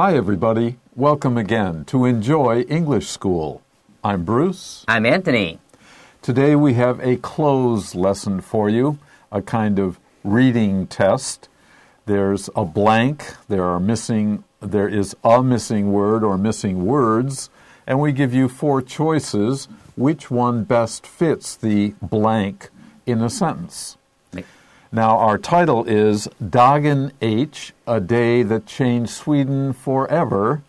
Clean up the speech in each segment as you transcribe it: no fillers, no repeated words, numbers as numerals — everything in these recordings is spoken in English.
Hi, everybody. Welcome again to Enjoy English School. I'm Bruce. I'm Anthony. Today we have a cloze lesson for you, a kind of reading test. There's a blank, there is a missing word or missing words, and we give you 4 choices. Which one best fits the blank in a sentence? Now, our title is Dagen H, a day that changed Sweden forever.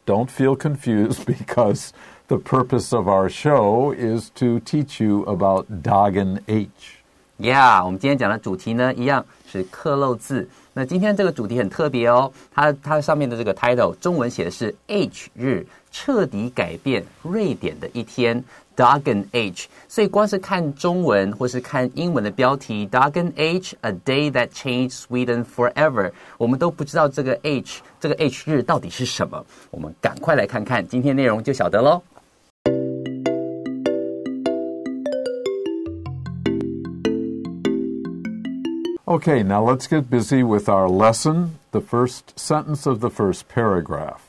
Don't feel confused because the purpose of our show is to teach you about Dagen H.Yeah, 我们今天讲的主题呢，一样是克漏字。那今天这个主题很特别哦，它上面的这个 title 中文写的是 H 日，彻底改变瑞典的一天 Dagen H。所以光是看中文或是看英文的标题 Dagen H, a day that changed Sweden forever， 我们都不知道这个 H 日到底是什么。我们赶快来看看今天内容就晓得咯。Okay, now let's get busy with our lesson, the first sentence of the first paragraph.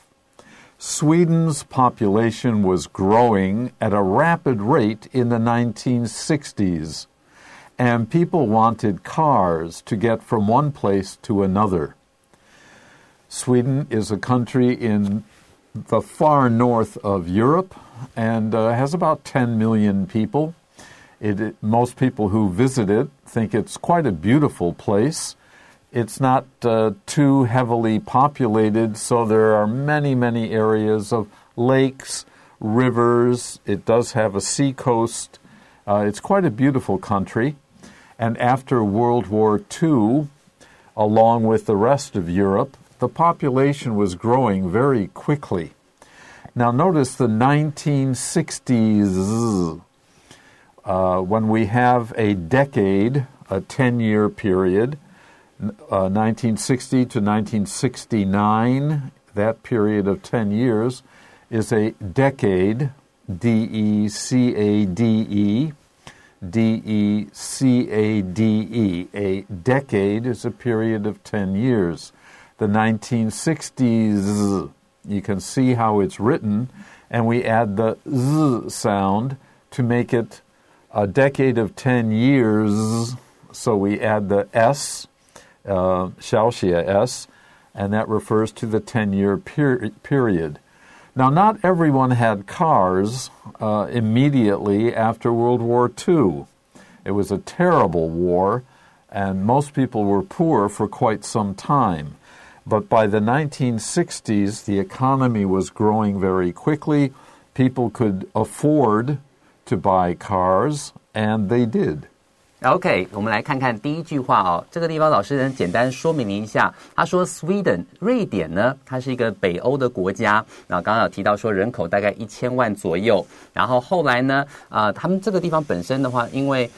Sweden's population was growing at a rapid rate in the 1960s, and people wanted cars to get from one place to another. Sweden is a country in the far north of Europe and has about 10 million people. Most people who visit it think it's quite a beautiful place. It's not too heavily populated, so there are many, many areas of lakes, rivers. It does have a sea coast. It's quite a beautiful country. And after World War II, along with the rest of Europe, the population was growing very quickly. Now notice the 1960s. When we have a decade, a 10-year period, 1960 to 1969, that period of 10 years is a decade, D-E-C-A-D-E, D-E-C-A-D-E. A decade is a period of 10 years. The 1960s, you can see how it's written, and we add the Z sound to make it a decade of 10 years, so we add the S, Xiaoxia S, and that refers to the 10-year period. Now, not everyone had cars immediately after World War II. It was a terrible war, and most people were poor for quite some time. But by the 1960s, the economy was growing very quickly. People could afford to buy cars, and they did. OK, 我们来看看第一句话哦。这个地方老师简单说明了一下。他说 Sweden 瑞典呢，它是一个北欧的国家。然后刚刚有提到说人口大概1000万左右。然后后来呢，他们这个地方本身的话，因为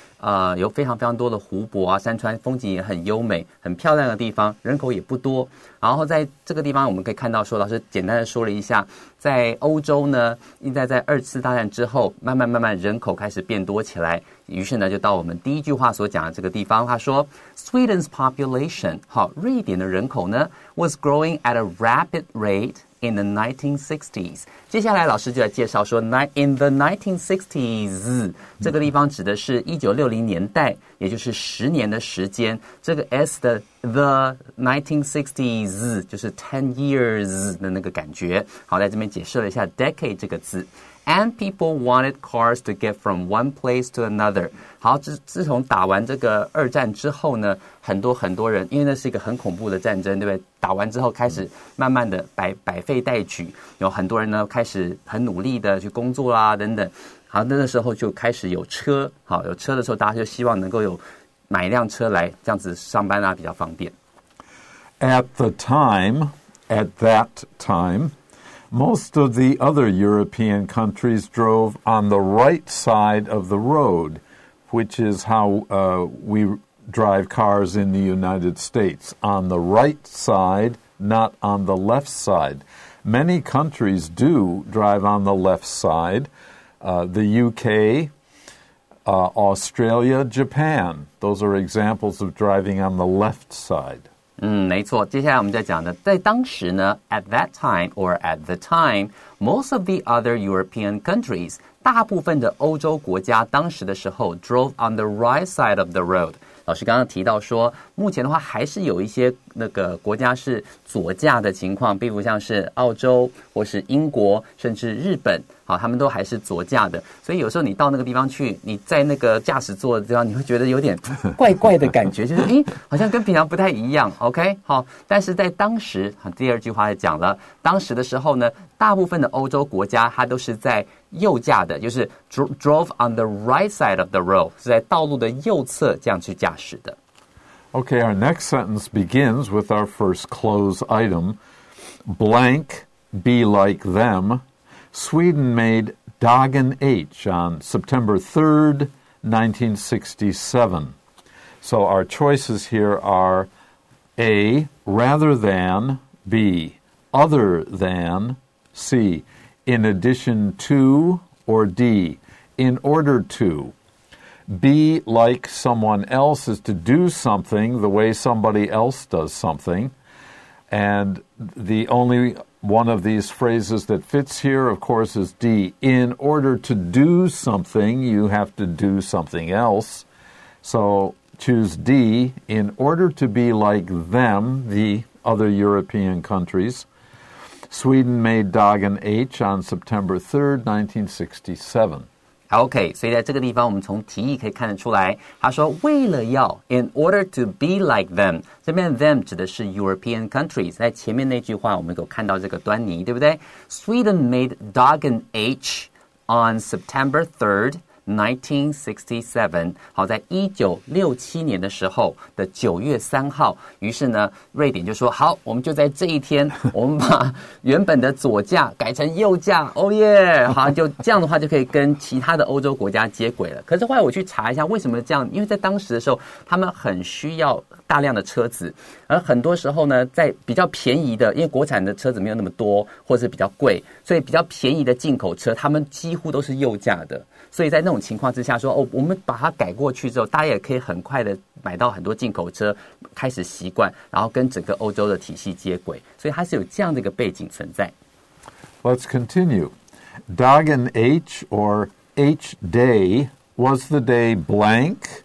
有非常非常多的湖泊啊、山川，风景也很优美、很漂亮的地方，人口也不多。然后在这个地方我们可以看到说，老师简单的说了一下，在欧洲呢，应该在2次大战之后，慢慢人口开始变多起来。于是呢，就到我们第一句话所讲的这个地方，他说 Sweden's population， 好，瑞典的人口呢 was growing at a rapid rate in the 1960s。 接下来老师就来介绍说 in the 1960s 这个地方指的是1960年代，也就是10年的时间。这个 S 的 the 1960s 就是 10 years 的那个感觉。好，在这边解释了一下 decade 这个字。And people wanted cars to get from one place to another. 好，自从打完这个2战之后呢，很多人，因为那是一个很恐怖的战争，对不对？打完之后开始慢慢的百废待举，有很多人呢开始很努力的去工作啦等等。好，那时候就开始有車。好，有車的时候，大家就希望能够买一辆车来，这样子上班啊比较方便。At that time, most of the other European countries drove on the right side of the road, which is how we drive cars in the United States. On the right side, not on the left side. Many countries do drive on the left side. The UK, Australia, Japan. Those are examples of driving on the left side. 没错。接下来我们在讲的，在当时呢 ，at that time or at the time, most of the other European countries, 大部分的欧洲国家当时的时候 drove on the right side of the road。老师刚刚提到说，目前的话还是有一些那个国家是左驾的情况，比如像是澳洲或是英国，甚至日本，好，他们都还是左驾的。所以有时候你到那个地方去，你在那个驾驶座的地方，你会觉得有点怪怪的感觉，就是好像跟平常不太一样。OK， 好，但是在当时，第二句话也讲了，当时的时候呢，大部分的欧洲国家它都是在右驾的，就是 drove on the right side of the road， 是在道路的右侧这样去驾驶的。Okay, our next sentence begins with our first close item. Blank, be like them. Sweden made Dagen H on September 3rd, 1967. So our choices here are A, rather than, B, other than, C, in addition to, or D, in order to. Be like someone else is to do something the way somebody else does something. And the only one of these phrases that fits here, of course, is D. In order to do something, you have to do something else. So choose D. In order to be like them, the other European countries, Sweden made Dagen H on September 3rd, 1967. OK， 所以在这个地方，我们从题意可以看得出来，他说为了要 in order to be like them， 这边 them 指的是 European countries， 在前面那句话我们有看到这个端倪，对不对 ？Sweden made Dagen H on September 3rd, 1967， 好，在1967年的时候的9月3号，于是呢，瑞典就说好，我们就在这一天，我们把原本的左驾改成右驾，哦耶，好，就这样的话就可以跟其他的欧洲国家接轨了。可是后来我去查一下，为什么这样？因为在当时的时候，他们很需要大量的车子，而很多时候呢，在比较便宜的，因为国产的车子没有那么多，或者是比较贵，所以比较便宜的进口车，他们几乎都是右驾的。所以在那种情况之下说，我们把它改过去之后，大家也可以很快的买到很多进口车，开始习惯，然后跟整个欧洲的体系接轨。所以它是有这样的一个背景存在。Let's continue. Dagen H or H Day was the day blank,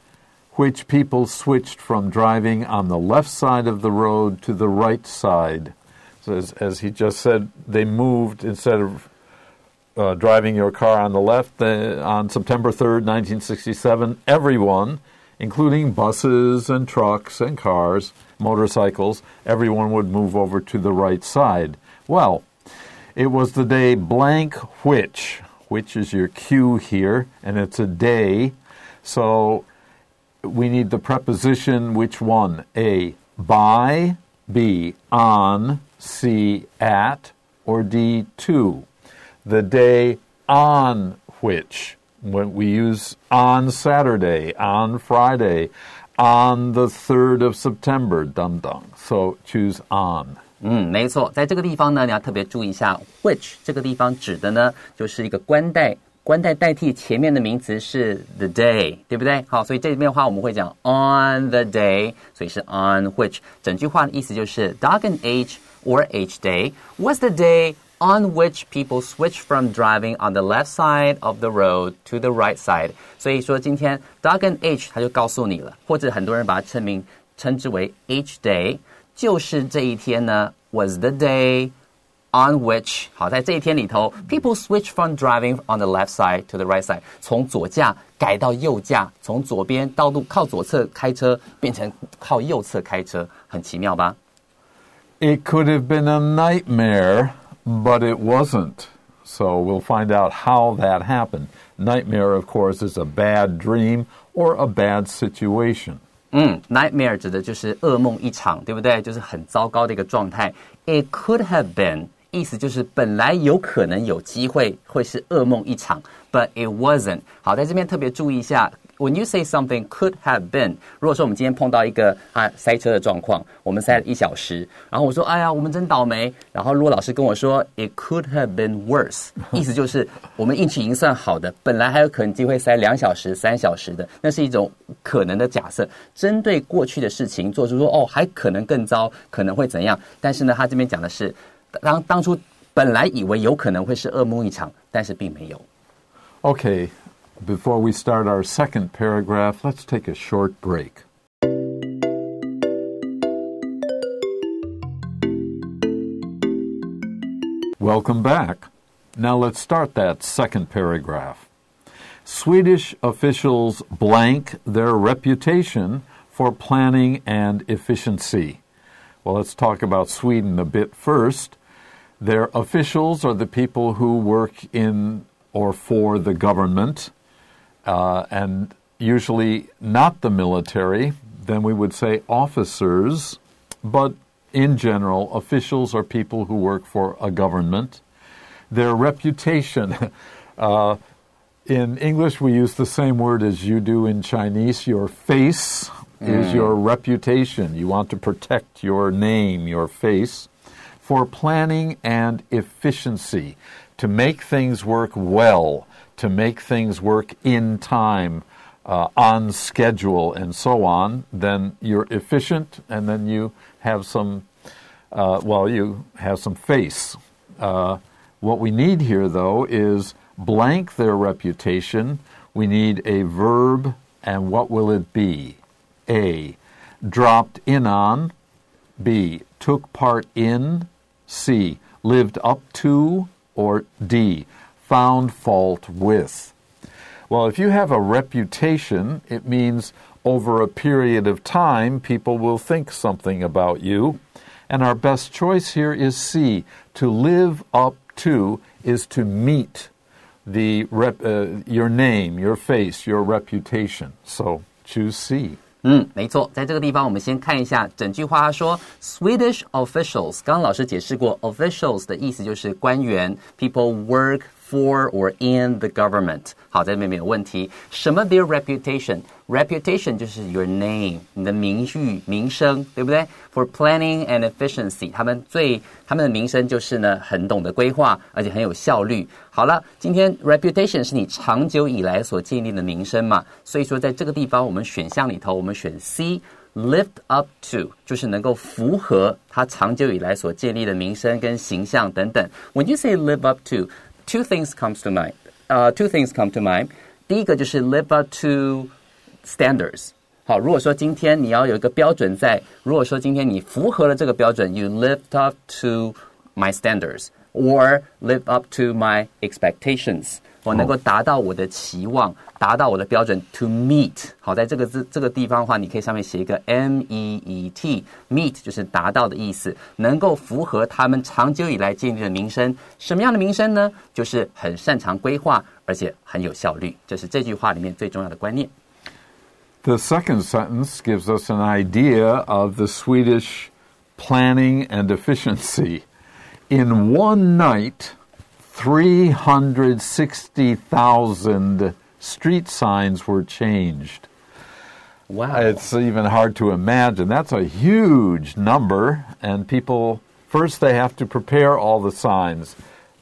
which people switched from driving on the left side of the road to the right side. So as he just said, they moved instead of driving your car on the left on September 3rd, 1967, everyone, including buses and trucks and cars, motorcycles, everyone would move over to the right side. Well, it was the day blank which is your cue here, and it's a day. So we need the preposition which one? A, by, B, on, C, at, or D, to. The day on which, when we use on Saturday, on Friday, on the 3rd of September, dum-dum. So choose on. 没错，在这个地方呢，你要特别注意一下 which 这个地方指的呢，就是一个冠带代替前面的名词是 the day， 对不对？好，所以这边的话我们会讲 on the day， 所以是 on which。整句话的意思就是 Dagen H or H day was the day on which people switch from driving on the left side of the road to the right side。 所以说今天 Dagen H 他就告诉你了，或者很多人把它称之为 H day， 就是这一天呢 was the day on which， 好，在这一天里头 people switch from driving on the left side to the right side， 从左驾改到右驾，从左边道路靠左侧开车变成靠右侧开车，很奇妙吧？ It could have been a nightmare,but it wasn't. So we'll find out how that happened. Nightmare, of course, is a bad dream or a bad situation. Nightmare 指的就是噩梦一场，对不对？就是很糟糕的一个状态。It could have been， 意思就是本来有可能有机会会是噩梦一场 ，but it wasn't。好，在这边特别注意一下 when you say something could have been， 如果说我们今天碰到一个塞车的状况，我们塞了1小时，然后我说哎呀我们真倒霉，然后如果老师跟我说 it could have been worse， 意思就是我们运气已经算好的，本来还有可能机会塞2小时、3小时的，那是一种可能的假设，针对过去的事情做出说还可能更糟，可能会怎样，但是呢他这边讲的是当初本来以为有可能会是噩梦一场，但是并没有。Okay, before we start our second paragraph, let's take a short break. Welcome back. Now let's start that second paragraph. Swedish officials blank their reputation for planning and efficiency. Well, let's talk about Sweden a bit first. Their officials are the people who work in or for the government, and usually not the military. Then we would say officers, but in general, officials are people who work for a government. Their reputation, in English we use the same word as you do in Chinese. Your face is your reputation. You want to protect your name, your face. For planning and efficiency, to make things work well, to make things work in time, on schedule, and so on, then you're efficient, and then you have some, you have some face. What we need here, though, is blank their reputation. We need a verb, and what will it be? A, dropped in on. B, took part in. C, lived up to. Or D, found fault with. Well, if you have a reputation, it means over a period of time, people will think something about you. And our best choice here is C. To live up to is to meet your name, your face, your reputation. So choose C. 没错，在这个地方我们先看一下整句话，他说 Swedish officials， 刚刚老师解释过 officials 的意思就是官员 people work for or in the government。 好，在这边没有问题。什么 their reputation？ Reputation 就是 your name， 你的名誉、名声，对不对？ For planning and efficiency， 他们的名声就是呢，很懂得规划，而且很有效率。好了，今天 reputation 是你长久以来所建立的名声嘛，所以说在这个地方我们选项里头，我们选 C。Lived up to 就是能够符合他长久以来所建立的名声跟形象等等。When you say live up to, two things come to mind. 第一个就是 live up to standards。好，如果说今天你要有一个标准在，如果说今天你符合了这个标准 ，you lived up to my standards or live up to my expectations。我能够达到我的期望，达到我的标准 to meet。好，在这个地方的话，你可以上面写一个 meet，meet 就是达到的意思，能够符合他们长久以来建立的名声。什么样的名声呢？就是很擅长规划，而且很有效率。这是这句话里面最重要的观念。The second sentence gives us an idea of the Swedish planning and efficiency. In one night, 360,000 street signs were changed. Wow. It's even hard to imagine. That's a huge number. And people, first they have to prepare all the signs.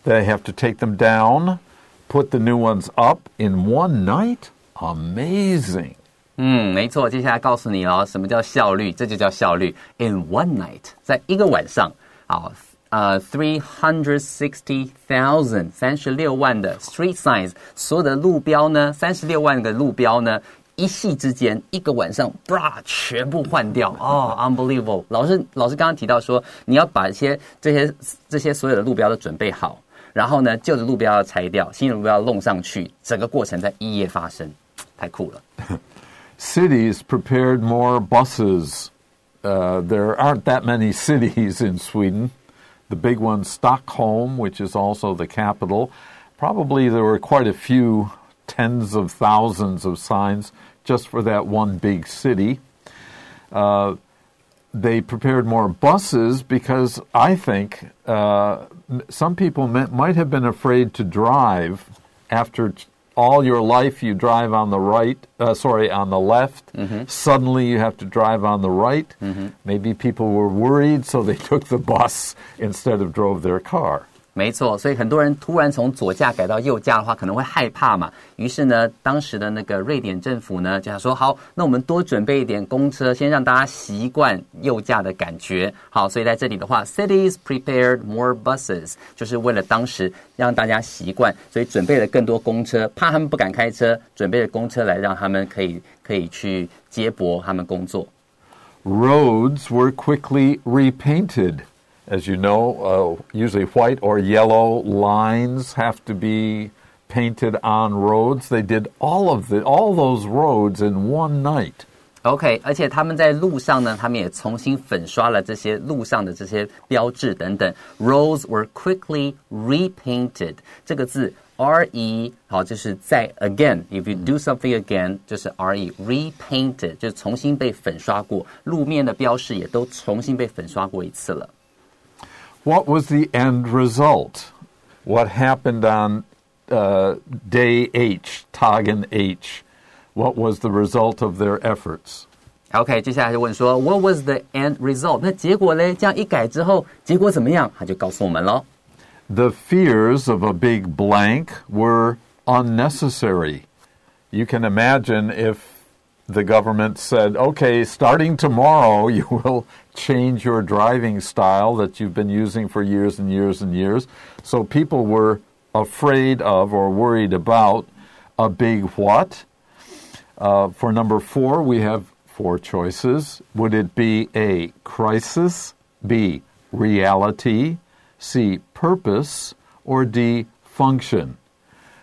They have to take them down, put the new ones up in one night. Amazing. 没错，接下来告诉你哦，什么叫效率？这就叫效率。In one night， 在一个晚上，好，360,000 36万的 street signs， 所有的路标呢，36万个路标呢，一夕之间，一个晚上，全部换掉哦 ，unbelievable！ 老师刚刚提到说，你要把这些所有的路标都准备好，然后呢，旧的路标要拆掉，新的路标要弄上去，整个过程在一夜发生，太酷了。Cities prepared more buses. There aren't that many cities in Sweden. The big one, Stockholm, which is also the capital. Probably there were quite a few tens of thousands of signs just for that one big city. They prepared more buses because I think some people might have been afraid to drive after all your life you drive on the on the left. Suddenly you have to drive on the right. Maybe people were worried, so they took the bus instead of drove their car. 没错，所以很多人突然从左驾改到右驾的话，可能会害怕嘛。于是呢，当时的那个瑞典政府呢，就想说，好，那我们多准备一点公车，先让大家习惯右驾的感觉。好，所以在这里的话 ，cities prepared more buses， 就是为了当时让大家习惯，所以准备了更多公车，怕他们不敢开车，准备了公车来让他们可以去接驳他们工作。Roads were quickly repainted.As you know, usually white or yellow lines have to be painted on roads. They did all those roads in one night. OK， 而且他们在路上呢，他们也重新粉刷了这些路上的这些标志等等。Roads were quickly repainted。这个字 re 好，就是再 again。If you do something again， 就是 re repainted， 就是重新被粉刷过。路面的标示也都重新被粉刷过一次了。What was the end result? What happened on day H, Tagen H? What was the result of their efforts? OK， 接下来就问说 What was the end result? 那结果呢？这样一改之后，结果怎么样？他就告诉我们咯。The fears of a big blank were unnecessary. You can imagine if the government said, okay, starting tomorrow, you will change your driving style that you've been using for years and years and years. So people were afraid of or worried about a big what? For number 4, we have 4 choices. Would it be A, crisis, B, reality, C, purpose, or D, function?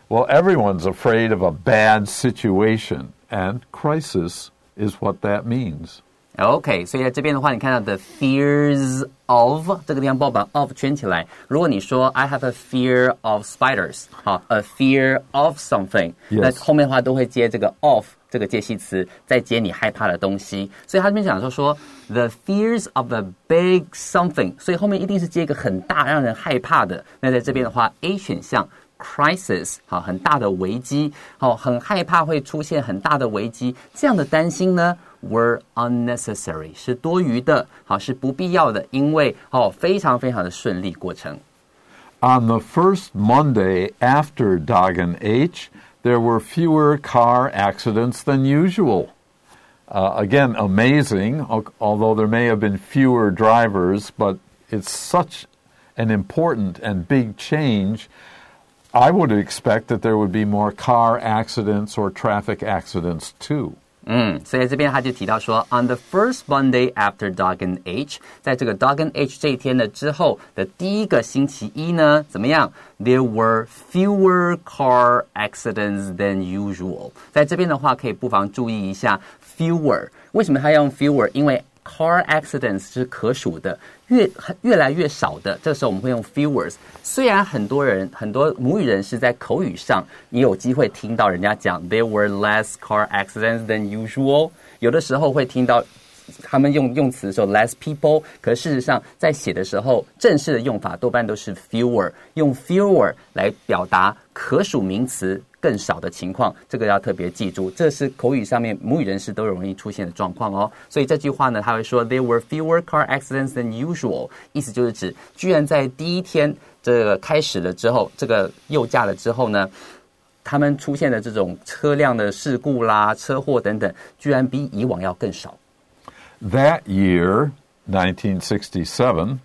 Well, everyone's afraid of a bad situation.And crisis is what that means. OK， 所以在这边的话，你看到 the fears of 这个地方帮我把 of 圈起来。如果你说 I have a fear of spiders， 好 ，a fear of something， 那后面的话都会接这个 of 这个介系词，再接你害怕的东西。所以他这边讲说 the fears of a big something， 所以后面一定是接一个很大让人害怕的。那在这边的话 ，A 选项。crisis 好，很大的危机，好，很害怕会出现很大的危机，这样的担心呢 were unnecessary 是多余的，好，是不必要的，因为非常非常的顺利过程。On the first Monday after Dagen H, there were fewer car accidents than usual. Again, amazing, although there may have been fewer drivers, but it's such an important and big change.I would expect that there would be more car accidents or traffic accidents too. 所以这边他就提到说 on the first Monday after Dagen H， 在这个 Dagen H 这一天的之后的第一个星期一呢，怎么样 ？There were fewer car accidents than usual。在这边的话，可以不妨注意一下 fewer。为什么他要用 fewer？ 因为car accidents 是可数的，越来越少的，这个时候我们会用 fewers。虽然很多母语人士在口语上也有机会听到人家讲 there were less car accidents than usual， 有的时候会听到他们用词的时候 less people， 可是事实上在写的时候正式的用法多半都是 fewer， 用 fewer 来表达可数名词更少的情况，这个要特别记住，这是口语上面母语人士都容易出现的状况哦。所以这句话呢，他会说 there were fewer car accidents than usual， 意思就是指居然在第一天这个开始了之后，这个右驾了之后呢，他们出现的这种车辆的事故啦、车祸等等，居然比以往要更少。That year, 1967,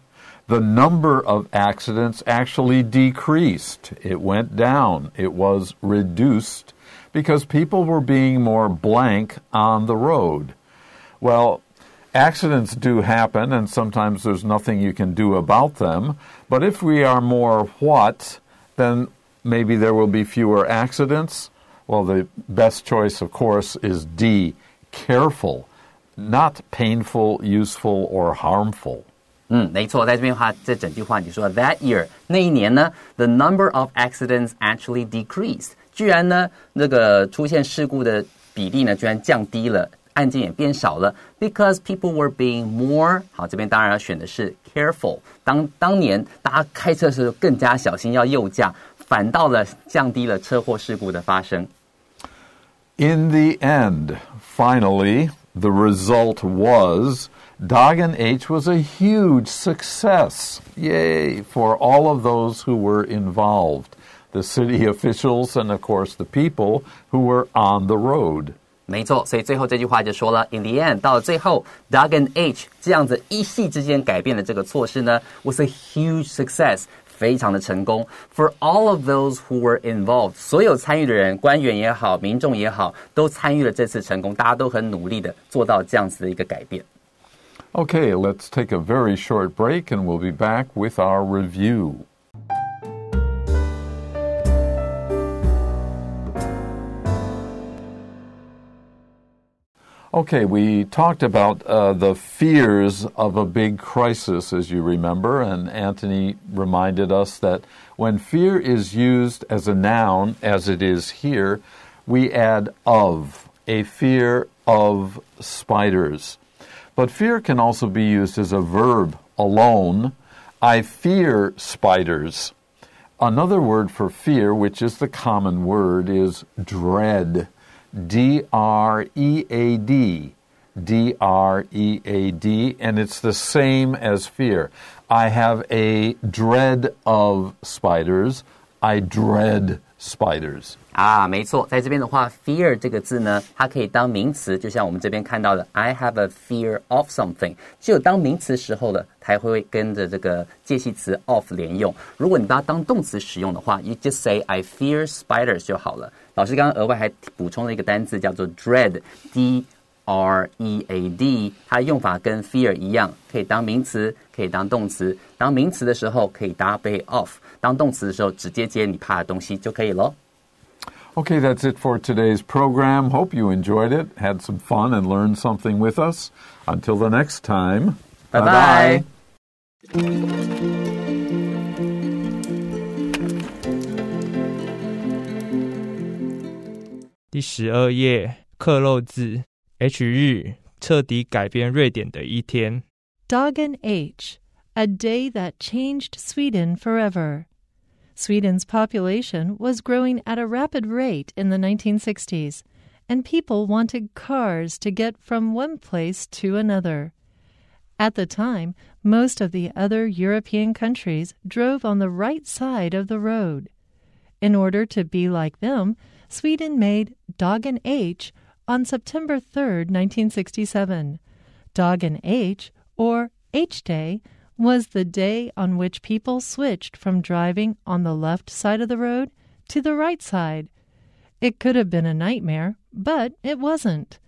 the number of accidents actually decreased. It went down. It was reduced because people were being more blank on the road. Well, accidents do happen, and sometimes there's nothing you can do about them. But if we are more what, then maybe there will be fewer accidents. Well, the best choice, of course, is D, careful.Not painful, useful, or harmful. 没错，在这边的话，这整句话你说 that year 那一年呢 ，the number of accidents actually decreased， 居然呢那个出现事故的比例呢居然降低了，案件也变少了 ，because people were being more。好，这边当然要选的是 careful。当年大家开车的时候更加小心，要右驾。反倒了降低了车祸事故的发生。In the end, finally, the result was Dog and H was a huge success. Yay, for all of those who were involved, the city officials and, of course, the people who were on the road. 没错，所以最后这句话就说了 ，In the end， 到了最后 ，Doug and H 这样子一夕之间改变的这个措施呢 ，was a huge success， 非常的成功。For all of those who were involved， 所有参与的人，官员也好，民众也好，都参与了这次成功，大家都很努力的做到这样子的一个改变。Okay, let's take a very short break and we'll be back with our review. Okay, we talked about the fears of a big crisis, as you remember, and Anthony reminded us that when fear is used as a noun, as it is here, we add of, a fear of spiders. But fear can also be used as a verb alone. I fear spiders. Another word for fear, which is the common word, is dread. D-R-E-A-D. D-R-E-A-D, and it's the same as fear. I have a dread of spiders. I dread spiders. 没错，在这边的话 fear 这个字呢，它可以当名词，就像我们这边看到的 I have a fear of something， 只有当名词时候的才会跟着这个介系词 of 连用。如果你把它当动词使用的话 you just say I fear spiders 就好了。老师刚刚额外还补充了一个单字叫做 dread， D-R-E-A-D， 它的用法跟 fear 一样，可以当名词，可以当动词。当名词的时候可以搭配 of， 当动词的时候直接接你怕的东西就可以咯。Okay, that's it for today's program. Hope you enjoyed it, had some fun, and learned something with us. Until the next time, bye-bye. 第12页，克漏字 H 日，彻底改变瑞典的一天。Dog and H, a day that changed Sweden forever. Sweden's population was growing at a rapid rate in the 1960s, and people wanted cars to get from one place to another. At the time, most of the other European countries drove on the right side of the road. In order to be like them, Sweden made Dog and H on September 3, 1967. Dog and H, or H-Day, was the day on which people switched from driving on the left side of the road to the right side. It could have been a nightmare, but it wasn't.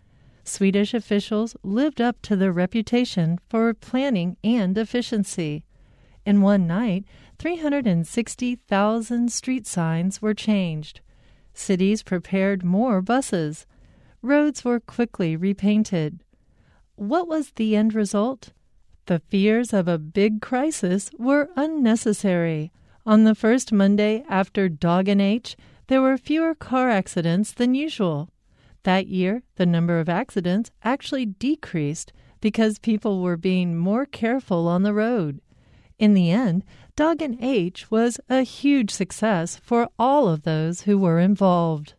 Swedish officials lived up to their reputation for planning and efficiency. In one night, 360,000 street signs were changed. Cities prepared more buses. Roads were quickly repainted. What was the end result? The fears of a big crisis were unnecessary. On the first Monday after Dog and H, there were fewer car accidents than usual. That year, the number of accidents actually decreased because people were being more careful on the road. In the end, Dog and H was a huge success for all of those who were involved.